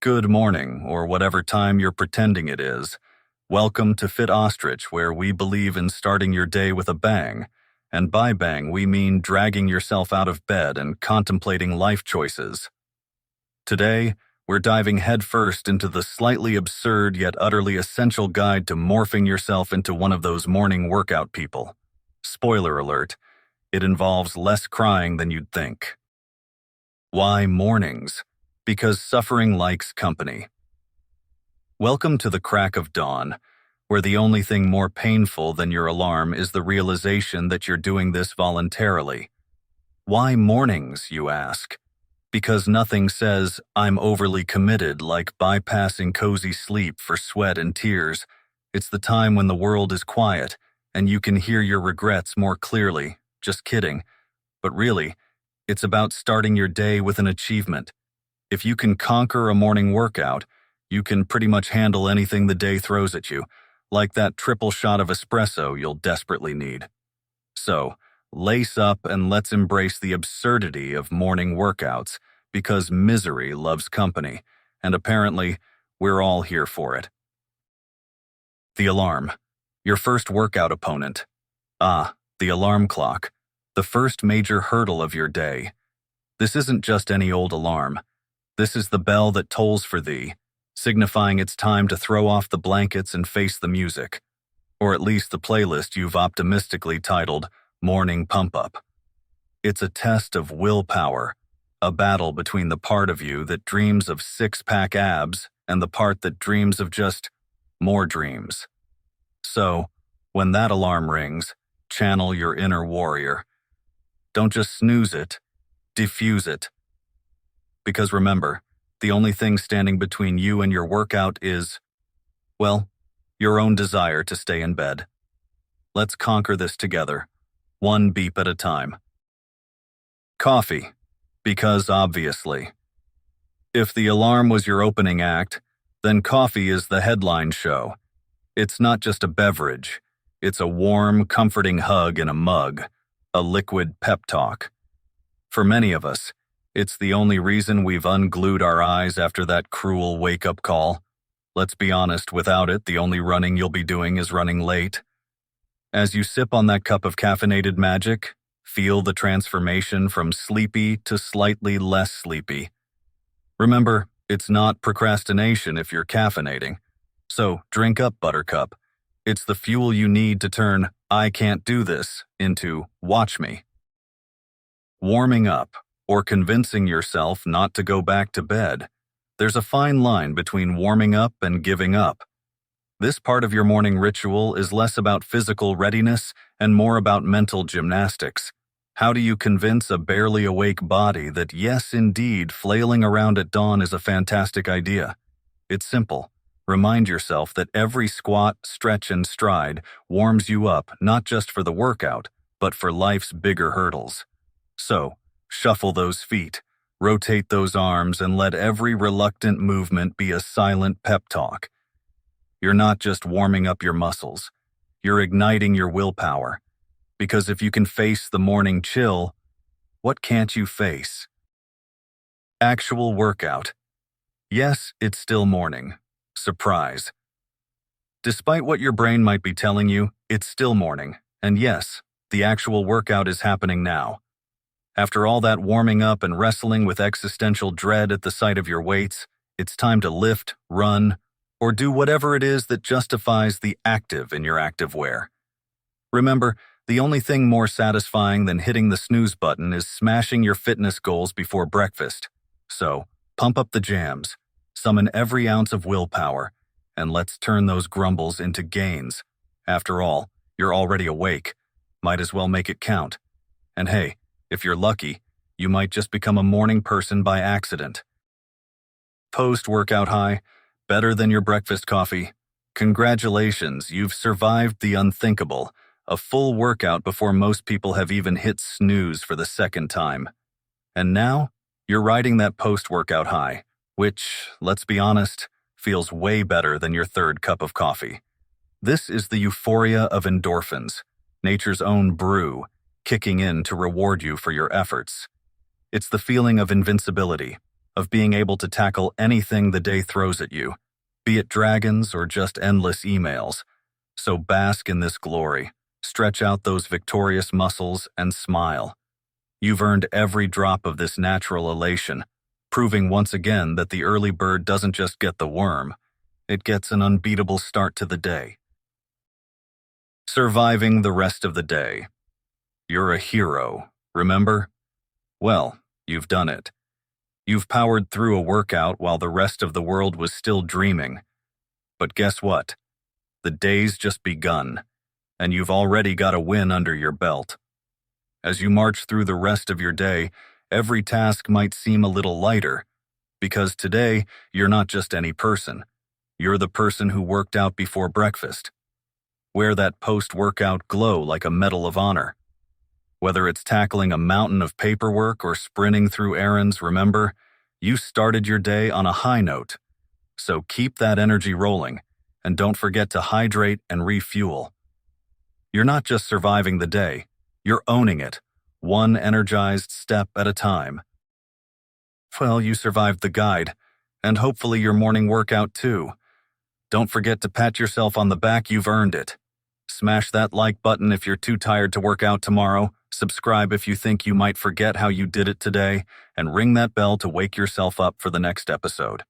good morning, or whatever time you're pretending it is. Welcome to Fit Ostrich, where we believe in starting your day with a bang. And by bang, we mean dragging yourself out of bed and contemplating life choices. Today, we're diving headfirst into the slightly absurd yet utterly essential guide to morphing yourself into one of those morning workout people. Spoiler alert, it involves less crying than you'd think. Why mornings? Because suffering likes company. Welcome to the crack of dawn, where the only thing more painful than your alarm is the realization that you're doing this voluntarily. Why mornings, you ask? Because nothing says, I'm overly committed, like bypassing cozy sleep for sweat and tears. It's the time when the world is quiet, and you can hear your regrets more clearly. Just kidding. But really, it's about starting your day with an achievement. If you can conquer a morning workout, you can pretty much handle anything the day throws at you, like that triple shot of espresso you'll desperately need. So, lace up and let's embrace the absurdity of morning workouts, because misery loves company, and apparently, we're all here for it. The alarm. Your first workout opponent. The alarm clock. The first major hurdle of your day. This isn't just any old alarm. This is the bell that tolls for thee, signifying it's time to throw off the blankets and face the music, or at least the playlist you've optimistically titled Morning Pump Up. It's a test of willpower, a battle between the part of you that dreams of six-pack abs and the part that dreams of just more dreams. So, when that alarm rings, channel your inner warrior. Don't just snooze it, diffuse it. Because remember, the only thing standing between you and your workout is, well, your own desire to stay in bed. Let's conquer this together, one beep at a time. Coffee, because obviously. If the alarm was your opening act, then coffee is the headline show. It's not just a beverage, it's a warm, comforting hug in a mug, a liquid pep talk. For many of us, it's the only reason we've unglued our eyes after that cruel wake-up call. Let's be honest, without it, the only running you'll be doing is running late. As you sip on that cup of caffeinated magic, feel the transformation from sleepy to slightly less sleepy. Remember, it's not procrastination if you're caffeinating. So drink up, Buttercup. It's the fuel you need to turn "I can't do this" into "watch me." Warming up, or convincing yourself not to go back to bed. There's a fine line between warming up and giving up. This part of your morning ritual is less about physical readiness and more about mental gymnastics. How do you convince a barely awake body that yes, indeed, flailing around at dawn is a fantastic idea? It's simple. Remind yourself that every squat, stretch, and stride warms you up not just for the workout, but for life's bigger hurdles. So, shuffle those feet, rotate those arms, and let every reluctant movement be a silent pep talk. You're not just warming up your muscles, you're igniting your willpower. Because if you can face the morning chill, what can't you face? Actual workout. Yes, it's still morning. Surprise. Despite what your brain might be telling you, it's still morning. And yes, the actual workout is happening now. After all that warming up and wrestling with existential dread at the sight of your weights, it's time to lift, run, or do whatever it is that justifies the active in your activewear. Remember, the only thing more satisfying than hitting the snooze button is smashing your fitness goals before breakfast. So, pump up the jams, summon every ounce of willpower, and let's turn those grumbles into gains. After all, you're already awake. Might as well make it count. And hey, if you're lucky, you might just become a morning person by accident. Post-workout high, better than your breakfast coffee. Congratulations, you've survived the unthinkable, a full workout before most people have even hit snooze for the second time. And now, you're riding that post-workout high, which, let's be honest, feels way better than your third cup of coffee. This is the euphoria of endorphins, nature's own brew, kicking in to reward you for your efforts. It's the feeling of invincibility, of being able to tackle anything the day throws at you, be it dragons or just endless emails. So bask in this glory, stretch out those victorious muscles, and smile. You've earned every drop of this natural elation, proving once again that the early bird doesn't just get the worm, it gets an unbeatable start to the day. Surviving the rest of the day. You're a hero, remember? Well, you've done it. You've powered through a workout while the rest of the world was still dreaming. But guess what? The day's just begun, and you've already got a win under your belt. As you march through the rest of your day, every task might seem a little lighter, because today you're not just any person. You're the person who worked out before breakfast. Wear that post-workout glow like a medal of honor. Whether it's tackling a mountain of paperwork or sprinting through errands, remember, you started your day on a high note. So keep that energy rolling, and don't forget to hydrate and refuel. You're not just surviving the day, you're owning it, one energized step at a time. Well, you survived the guide, and hopefully your morning workout too. Don't forget to pat yourself on the back, you've earned it. Smash that like button if you're too tired to work out tomorrow, subscribe if you think you might forget how you did it today, and ring that bell to wake yourself up for the next episode.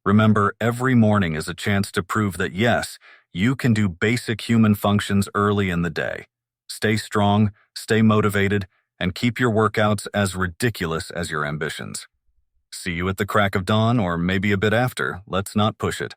Remember, every morning is a chance to prove that yes, you can do basic human functions early in the day. Stay strong, stay motivated, and keep your workouts as ridiculous as your ambitions. See you at the crack of dawn, or maybe a bit after. Let's not push it.